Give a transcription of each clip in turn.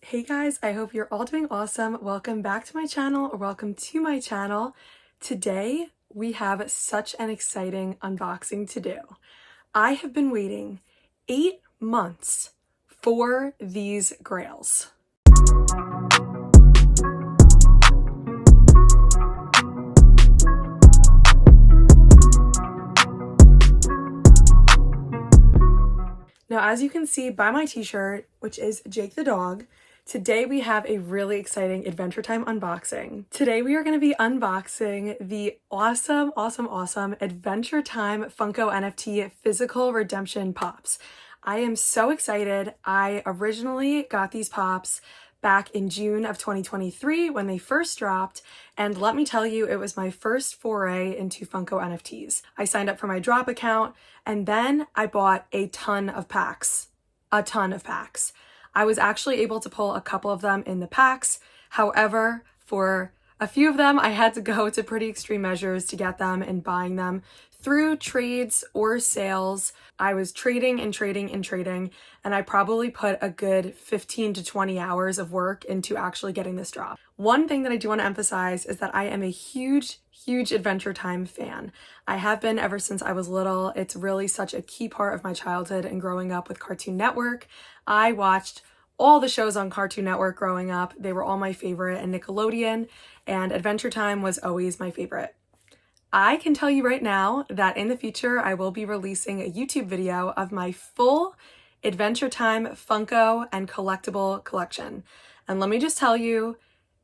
Hey guys, I hope you're all doing awesome. Welcome back to my channel, or welcome to my channel. Today, we have such an exciting unboxing to do. I have been waiting 8 months for these grails. Now, as you can see by my t-shirt, which is Jake the dog, today we have a really exciting Adventure Time unboxing. Today we are going to be unboxing the awesome Adventure Time Funko NFT physical redemption pops. I am so excited. I originally got these pops back in June of 2023 when they first dropped, and let me tell you, it was my first foray into Funko NFTs. I signed up for my drop account, and then I bought a ton of packs. I was actually able to pull a couple of them in the packs. However, for a few of them, I had to go to pretty extreme measures to get them and buying them through trades or sales. I was trading, and I probably put a good 15 to 20 hours of work into actually getting this drop. One thing that I do want to emphasize is that I am a huge Adventure Time fan. I have been ever since I was little. It's really such a key part of my childhood and growing up with Cartoon Network. I watched all the shows on Cartoon Network growing up. They were all my favorite, and Nickelodeon, and Adventure Time was always my favorite. I can tell you right now that in the future, I will be releasing a YouTube video of my full Adventure Time Funko and collectible collection. And let me just tell you,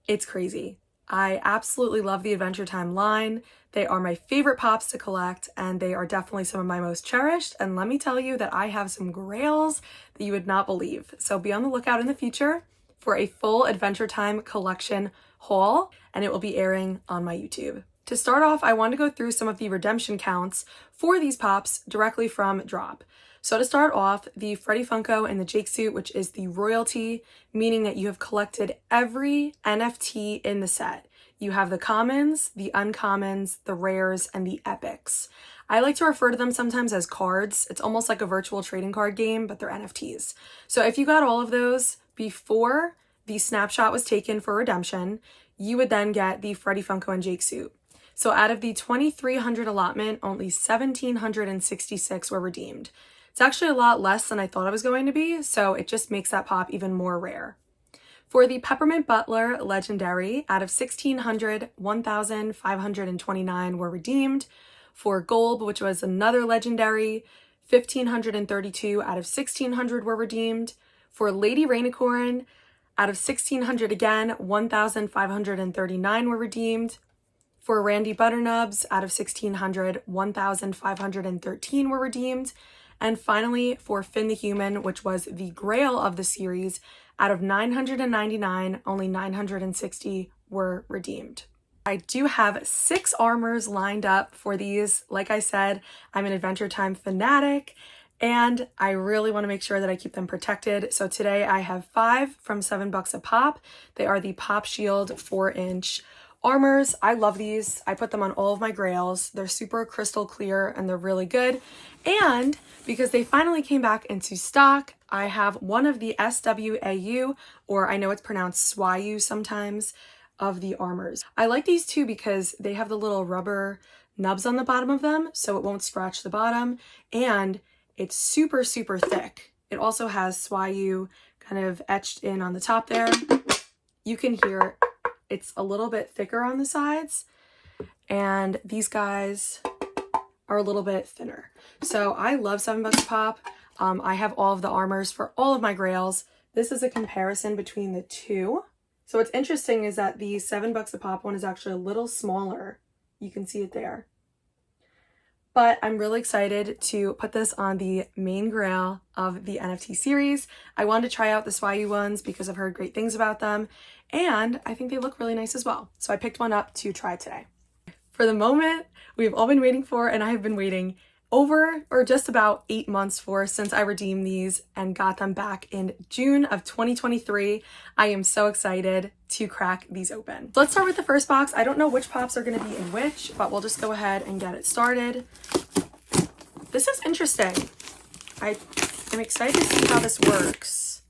it's crazy. I absolutely love the Adventure Time line. They are my favorite pops to collect, and they are definitely some of my most cherished. And let me tell you that I have some grails that you would not believe. So be on the lookout in the future for a full Adventure Time collection haul, and it will be airing on my YouTube. To start off, I want to go through some of the redemption counts for these pops directly from drop. So to start off, the Freddy Funko in the Jake suit, which is the royalty, meaning that you have collected every NFT in the set. You have the commons, the uncommons, the rares, and the epics. I like to refer to them sometimes as cards. It's almost like a virtual trading card game, but they're NFTs. So if you got all of those before the snapshot was taken for redemption, you would then get the Freddy Funko and Jake suit. So out of the 2,300 allotment, only 1,766 were redeemed. It's actually a lot less than I thought it was going to be, so it just makes that pop even more rare. For the Peppermint Butler Legendary, out of 1,600, 1,529 were redeemed. For Golb, which was another Legendary, 1,532 out of 1,600 were redeemed. For Lady Rainicorn, out of 1,600 again, 1,539 were redeemed. For Randy Butternubs, out of 1,600, 1,513 were redeemed. And finally, for Finn the Human, which was the grail of the series, out of 999, only 960 were redeemed. I do have 6 armors lined up for these. Like I said, I'm an Adventure Time fanatic, and I really want to make sure that I keep them protected. So today I have 5 from $7 a pop. They are the Pop Shield 4-inch armors. I love these. I put them on all of my grails. They're super crystal clear and they're really good. And because they finally came back into stock, I have one of the SWAU, or I know it's pronounced SWAU sometimes, of the armors. I like these too because they have the little rubber nubs on the bottom of them so it won't scratch the bottom, and it's super thick. It also has SWAU kind of etched in on the top there. You can hear it's a little bit thicker on the sides, and these guys are a little bit thinner. So I love $7 a pop. I have all of the armors for all of my grails. This is a comparison between the two. So what's interesting is that the $7 a pop one is actually a little smaller. You can see it there. But I'm really excited to put this on the main grail of the NFT series. I wanted to try out the SWAU ones because I've heard great things about them, and I think they look really nice as well. So I picked one up to try today. For the moment we've all been waiting for, and I have been waiting over or just about 8 months for, since I redeemed these and got them back in June of 2023. I am so excited to crack these open. So let's start with the first box. I don't know which pops are going to be in which, but we'll just go ahead and get it started. This is interesting. I am excited to see how this works.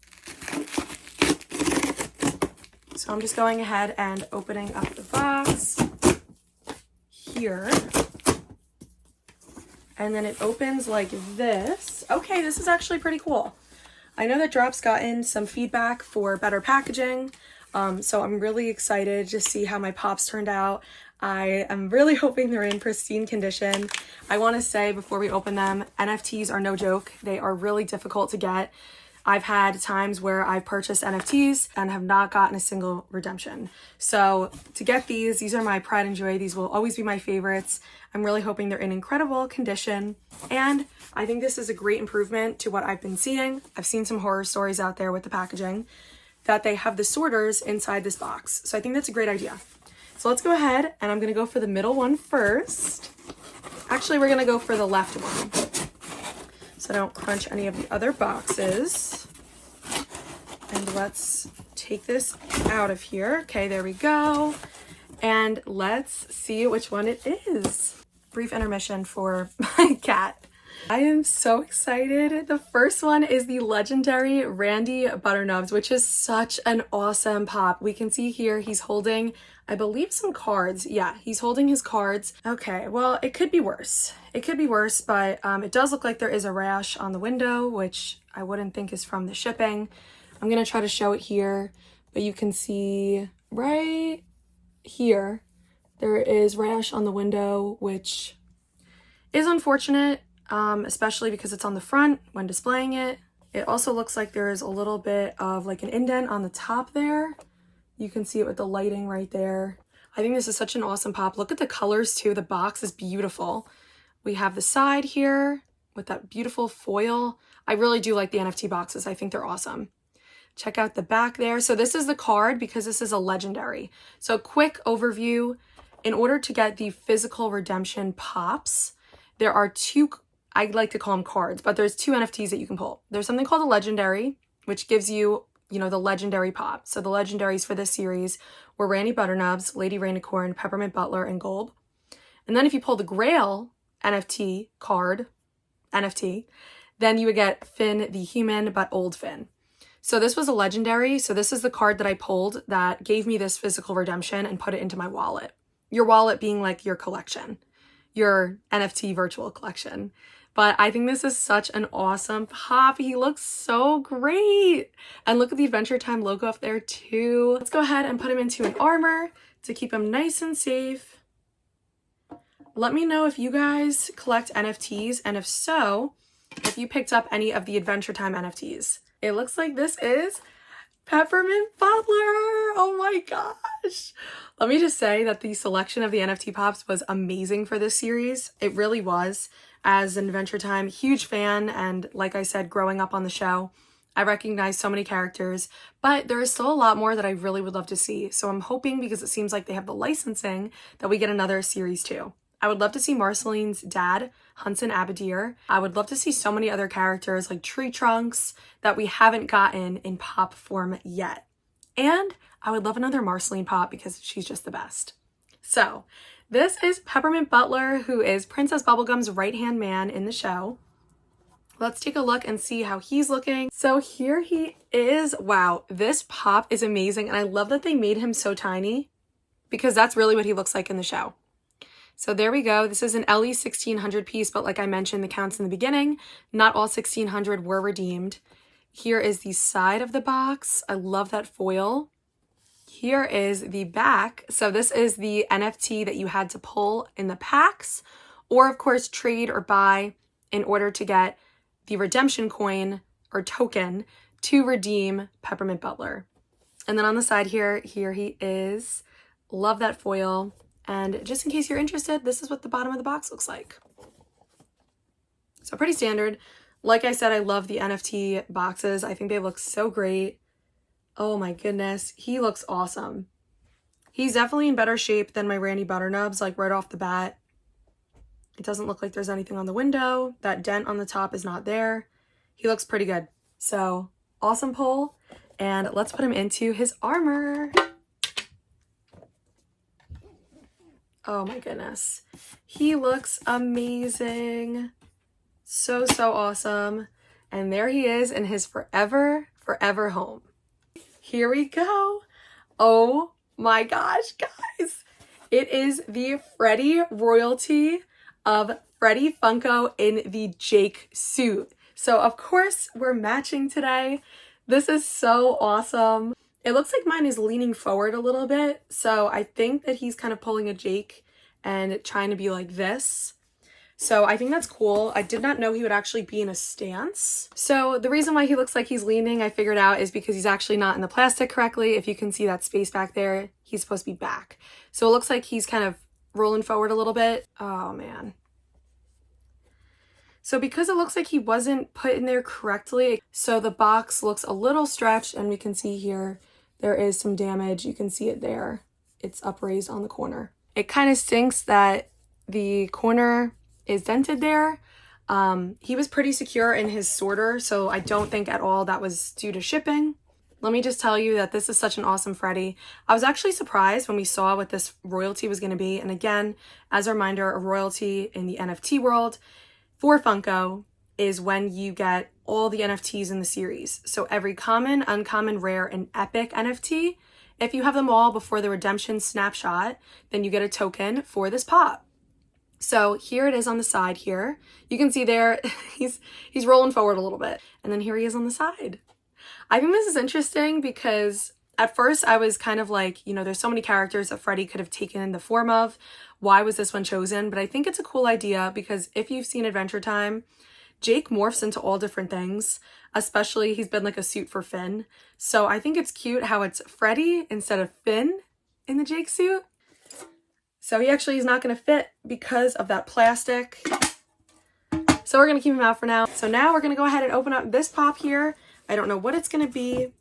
So I'm just going ahead and opening up the box here. And then it opens like this. Okay, this is actually pretty cool. I know that Drop's gotten some feedback for better packaging, so I'm really excited to see how my pops turned out. I am really hoping they're in pristine condition. I want to say before we open them, NFTs are no joke. They are really difficult to get. I've had times where I've purchased NFTs and have not gotten a single redemption. So to get these are my pride and joy. These will always be my favorites. I'm really hoping they're in incredible condition. And I think this is a great improvement to what I've been seeing. I've seen some horror stories out there with the packaging that they have the sorters inside this box. So I think that's a great idea. So let's go ahead and I'm gonna go for the middle one first. Actually, we're gonna go for the left one, so I don't crunch any of the other boxes. And let's take this out of here. Okay, there we go. And let's see which one it is. Brief intermission for my cat. I am so excited. The first one is the legendary Randy Butternubs, which is such an awesome pop. We can see here he's holding, I believe, some cards. Yeah, he's holding his cards. Okay, well, it could be worse. It could be worse, but it does look like there is a rash on the window, which I wouldn't think is from the shipping. I'm gonna try to show it here, but you can see right here, there is rash on the window, which is unfortunate, especially because it's on the front when displaying it. It also looks like there is a little bit of like an indent on the top there. You can see it with the lighting right there. I think this is such an awesome pop. Look at the colors too. The box is beautiful. We have the side here with that beautiful foil. I really do like the NFT boxes. I think they're awesome. Check out the back there. So this is the card because this is a legendary. So quick overview. In order to get the physical redemption pops, there are two, I like to call them cards, but there's two NFTs that you can pull. There's something called a legendary, which gives you, the legendary pop. So the legendaries for this series were Randy Butternubs, Lady Rainicorn, Peppermint Butler, and Golb. And then if you pull the Grail NFT card, NFT, then you would get Finn the human, but old Finn. So this was a legendary. So this is the card that I pulled that gave me this physical redemption and put it into my wallet. Your wallet being like your collection, your NFT virtual collection. But I think this is such an awesome pop. He looks so great. And look at the Adventure Time logo up there too. Let's go ahead and put him into an armor to keep him nice and safe. Let me know if you guys collect NFTs, and if so, if you picked up any of the Adventure Time NFTs. It looks like this is Peppermint Butler. Oh my gosh. Let me just say that the selection of the NFT pops was amazing for this series. It really was. As an Adventure Time huge fan, and like I said, growing up on the show, I recognize so many characters, but there is still a lot more that I really would love to see. So I'm hoping, because it seems like they have the licensing, that we get another series too. I would love to see Marceline's dad, Hunson Abadir. I would love to see so many other characters like Tree Trunks that we haven't gotten in pop form yet. And I would love another Marceline pop because she's just the best. So this is Peppermint Butler, who is Princess Bubblegum's right-hand man in the show. Let's take a look and see how he's looking. So here he is. Wow, this pop is amazing. And I love that they made him so tiny because that's really what he looks like in the show. So there we go. This is an LE 1600 piece, but like I mentioned, the counts in the beginning, not all 1600 were redeemed. Here is the side of the box. I love that foil. Here is the back. So this is the NFT that you had to pull in the packs, or of course trade or buy in order to get the redemption coin or token to redeem Peppermint Butler. And then on the side here he is. Love that foil. And just in case you're interested, this is what the bottom of the box looks like. So pretty standard. Like I said, I love the NFT boxes. I think they look so great. Oh my goodness, he looks awesome. He's definitely in better shape than my Randy Butternubs, like right off the bat. It doesn't look like there's anything on the window. That dent on the top is not there. He looks pretty good. So awesome pull. And let's put him into his armor. Oh my goodness. He looks amazing. So awesome. And there he is in his forever home. Here we go. Oh my gosh, guys. It is the Freddy royalty of Freddy Funko in the Jake suit. So of course we're matching today. This is so awesome. It looks like mine is leaning forward a little bit. So I think that he's kind of pulling a Jake and trying to be like this. So I think that's cool. I did not know he would actually be in a stance. So the reason why he looks like he's leaning, I figured out, is because he's actually not in the plastic correctly. If you can see that space back there, he's supposed to be back. So it looks like he's kind of rolling forward a little bit. Oh man. So because it looks like he wasn't put in there correctly, so the box looks a little stretched, and we can see here there is some damage. You can see it there. It's upraised on the corner. It kind of stinks that the corner is dented there. He was pretty secure in his sorter, so I don't think at all that was due to shipping. Let me just tell you that this is such an awesome Freddy. I was actually surprised when we saw what this royalty was going to be. And again, as a reminder, a royalty in the NFT world for Funko is when you get all the NFTs in the series. So every common, uncommon, rare, and epic NFT, if you have them all before the redemption snapshot, then you get a token for this pop. So here it is on the side here. You can see there, he's rolling forward a little bit. And then here he is on the side. I think this is interesting because at first I was kind of like, you know, there's so many characters that Freddy could have taken the form of. Why was this one chosen? But I think it's a cool idea because if you've seen Adventure Time, Jake morphs into all different things, especially he's been like a suit for Finn. So I think it's cute how it's Freddy instead of Finn in the Jake suit. So he actually is not going to fit because of that plastic. So we're going to keep him out for now. So now we're going to go ahead and open up this pop here. I don't know what it's going to be,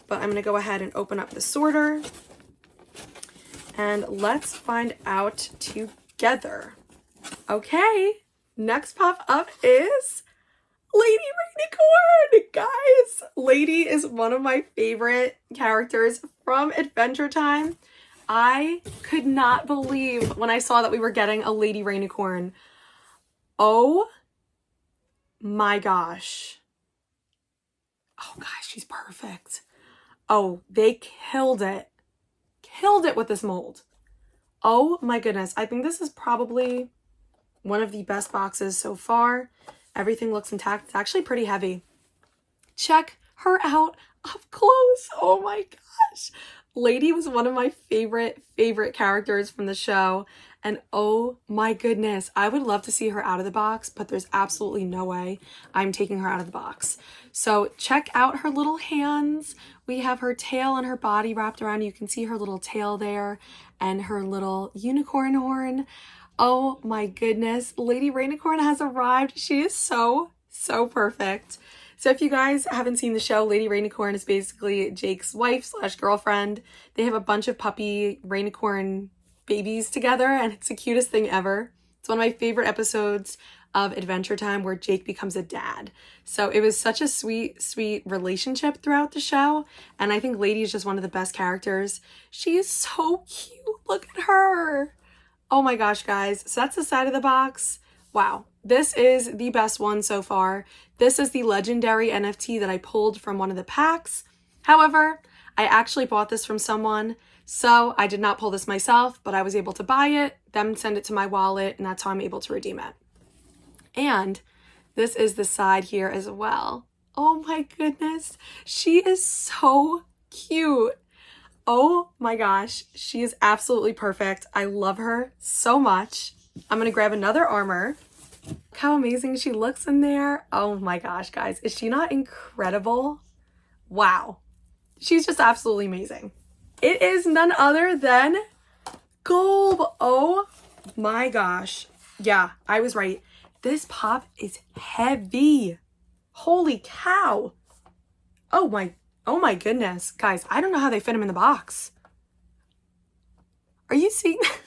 but I'm going to go ahead and open up the sorter. And let's find out together. Okay, next pop up is Lady Rainicorn. Guys, Lady is one of my favorite characters from Adventure Time. I could not believe when I saw that we were getting a Lady Rainicorn. Oh my gosh. Oh gosh, she's perfect. Oh, they killed it. Killed it with this mold. Oh my goodness. I think this is probably one of the best boxes so far. Everything looks intact. It's actually pretty heavy. Check her out up close. Oh my gosh. Lady was one of my favorite characters from the show. And oh my goodness, I would love to see her out of the box, but there's absolutely no way I'm taking her out of the box. So check out her little hands. We have her tail and her body wrapped around. You can see her little tail there and her little unicorn horn. Oh my goodness, Lady Rainicorn has arrived. She is so perfect. So if you guys haven't seen the show, Lady Rainicorn is basically Jake's wife / girlfriend. They have a bunch of puppy Rainicorn babies together, and it's the cutest thing ever. It's one of my favorite episodes of Adventure Time where Jake becomes a dad. So it was such a sweet relationship throughout the show, and I think Lady is just one of the best characters. She is so cute. Look at her. Oh my gosh, guys. So that's the side of the box. Wow. This is the best one so far. This is the legendary NFT that I pulled from one of the packs. However, I actually bought this from someone, so I did not pull this myself, but I was able to buy it, then send it to my wallet, and that's how I'm able to redeem it. And this is the side here as well. Oh my goodness. She is so cute. Oh my gosh. She is absolutely perfect. I love her so much. I'm going to grab another armor. Look how amazing she looks in there. Oh my gosh, guys. Is she not incredible? Wow. She's just absolutely amazing. It is none other than Golb. Oh my gosh. Yeah, I was right. This pop is heavy. Holy cow. Oh my goodness. Guys, I don't know how they fit him in the box. Are you seeing this?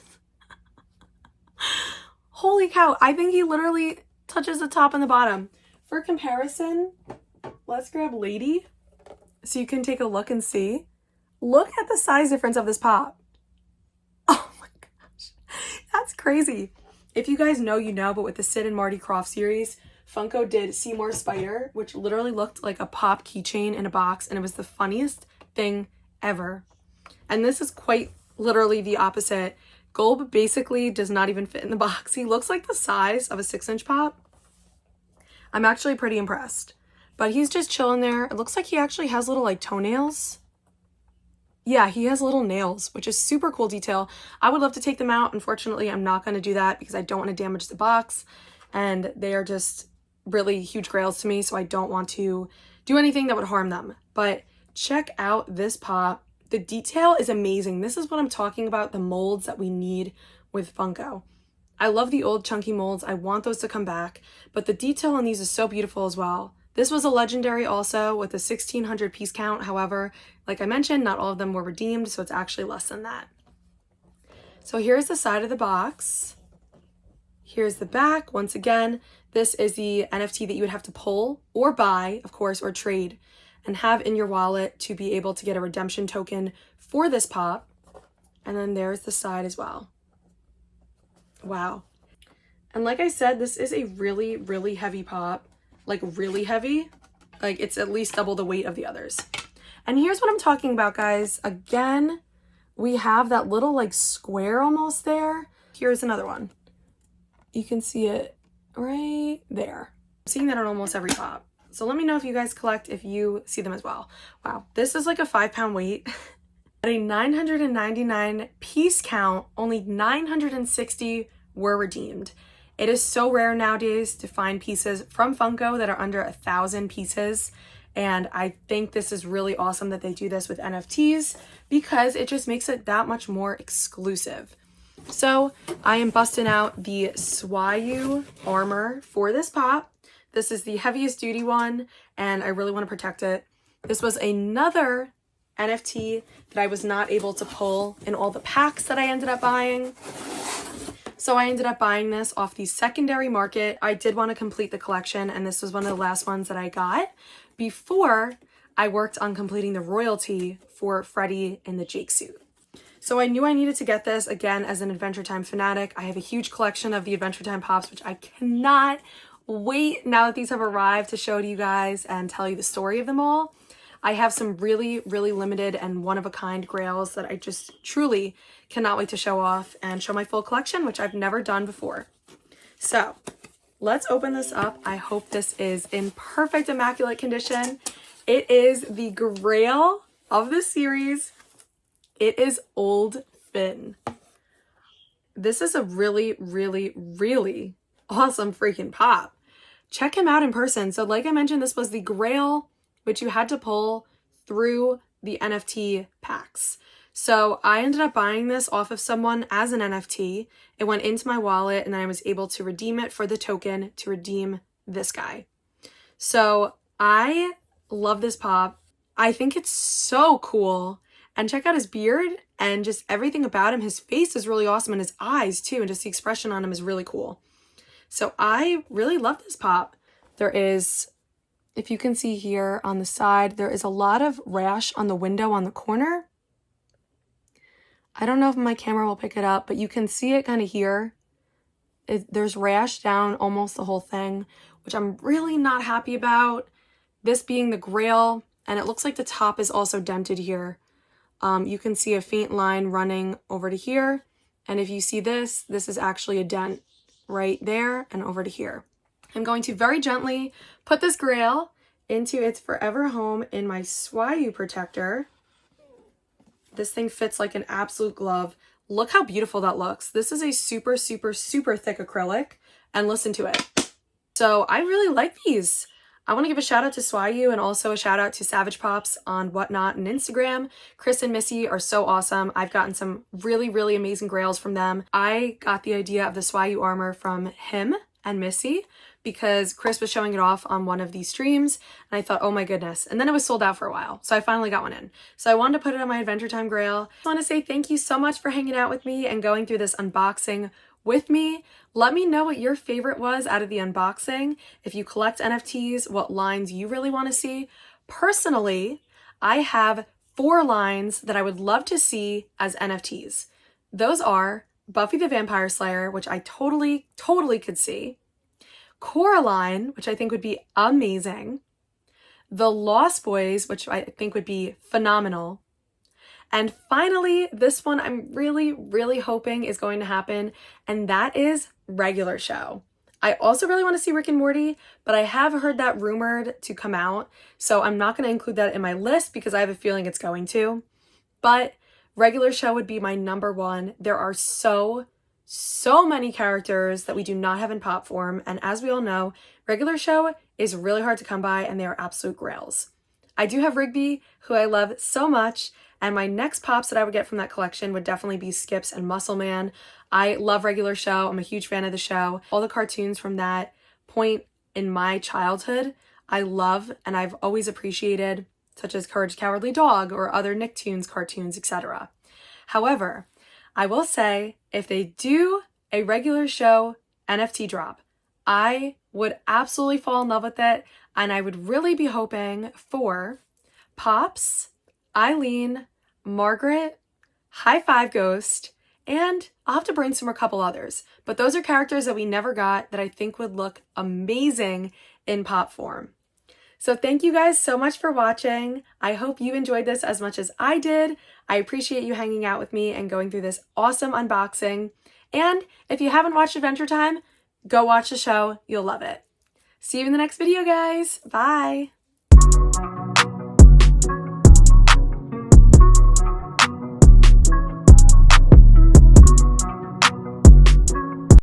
Holy cow. I think he literally touches the top and the bottom. For comparison, let's grab Lady so you can take a look and see. Look at the size difference of this pop. Oh my gosh. That's crazy. If you guys know, you know, but with the Sid and Marty Krofft series, Funko did Seymour Spider, which literally looked like a pop keychain in a box, and it was the funniest thing ever. And this is quite literally the opposite. Gulb basically does not even fit in the box. He looks like the size of a 6-inch pop. I'm actually pretty impressed. But he's just chilling there. It looks like he actually has little like toenails. Yeah, he has little nails, which is super cool detail. I would love to take them out. Unfortunately, I'm not going to do that because I don't want to damage the box. And they are just really huge grails to me, so I don't want to do anything that would harm them. But check out this pop. The detail is amazing. This is what I'm talking about, the molds that we need with Funko. I love the old chunky molds. I want those to come back, but the detail on these is so beautiful as well. This was a legendary also with a 1,600 piece count. However, like I mentioned, not all of them were redeemed, so it's actually less than that. So here's the side of the box. Here's the back. Once again, this is the NFT that you would have to pull or buy, of course, or trade and have in your wallet to be able to get a redemption token for this pop. And then there's the side as well. Wow. And like I said, this is a really, really heavy pop. Like really heavy. Like it's at least double the weight of the others. And here's what I'm talking about, guys. Again, we have that little like square almost there. Here's another one. You can see it right there. I'm seeing that on almost every pop. So let me know if you guys collect, if you see them as well. Wow, this is like a 5-pound weight. At a 999 piece count, only 960 were redeemed. It is so rare nowadays to find pieces from Funko that are under 1,000 pieces. And I think this is really awesome that they do this with NFTs because it just makes it that much more exclusive. So I am busting out the Swayuu armor for this pop. This is the heaviest duty one and I really want to protect it. This was another NFT that I was not able to pull in all the packs that I ended up buying. So I ended up buying this off the secondary market. I did want to complete the collection and this was one of the last ones that I got before I worked on completing the royalty for Freddy in the Jake suit. So I knew I needed to get this again as an Adventure Time fanatic. I have a huge collection of the Adventure Time pops, which I cannot wait now that these have arrived to show to you guys and tell you the story of them all. I have some really, really limited and one-of-a-kind grails that I just truly cannot wait to show off and show my full collection, which I've never done before. So let's open this up. I hope this is in perfect, immaculate condition. It is the grail of the series. It is Old Finn. This is a really, really, really awesome freaking pop. Check him out in person. So like I mentioned, this was the grail, which you had to pull through the NFT packs. So I ended up buying this off of someone as an NFT. It went into my wallet and then I was able to redeem it for the token to redeem this guy. So I love this pop. I think it's so cool. And check out his beard and just everything about him. His face is really awesome and his eyes too. And just the expression on him is really cool. So I really love this pop. There is, if you can see here on the side, there is a lot of rash on the window on the corner. I don't know if my camera will pick it up, but you can see it kind of here. There's rash down almost the whole thing, which I'm really not happy about. This being the grail, and it looks like the top is also dented here. You can see a faint line running over to here. And if you see this, this is actually a dent right there and over to here. I'm going to very gently put this grail into its forever home in my Swayuu protector. This thing fits like an absolute glove. Look how beautiful that looks. This is a super, super, super thick acrylic, and listen to it. So I really like these. I want to give a shout out to Swayuu and also a shout out to Savage Pops on Whatnot and Instagram. Chris and Missy are so awesome. I've gotten some really, really amazing grails from them. I got the idea of the Swayuu armor from him and Missy because Chris was showing it off on one of these streams and I thought, oh my goodness. And then it was sold out for a while. So I finally got one in. So I wanted to put it on my Adventure Time grail. I want to say thank you so much for hanging out with me and going through this unboxing with me. Let me know what your favorite was out of the unboxing. If you collect NFTs, what lines you really want to see. Personally, I have 4 lines that I would love to see as NFTs. Those are Buffy the Vampire Slayer, which I totally could see. Coraline, which I think would be amazing. The Lost Boys, which I think would be phenomenal. And finally, this one I'm really, really hoping is going to happen, and that is regular show. I also really want to see Rick and Morty, but I have heard that rumored to come out, so I'm not going to include that in my list because I have a feeling it's going to. But regular show would be my number one. There are so many characters that we do not have in pop form, and as we all know, regular show is really hard to come by, and they are absolute grails. I do have Rigby, who I love so much, and my next pops that I would get from that collection would definitely be Skips and Muscle Man. I love regular show. I'm a huge fan of the show. All the cartoons from that point in my childhood, I love and I've always appreciated, such as Courage the Cowardly Dog or other Nicktoons cartoons, etc. However, I will say if they do a regular show NFT drop, I would absolutely fall in love with it, and I would really be hoping for Pops, Eileen, Margaret, High Five Ghost, and I'll have to brainstorm a couple others, but those are characters that we never got that I think would look amazing in pop form. So thank you guys so much for watching. I hope you enjoyed this as much as I did. I appreciate you hanging out with me and going through this awesome unboxing. And if you haven't watched Adventure Time, go watch the show. You'll love it. See you in the next video, guys. Bye.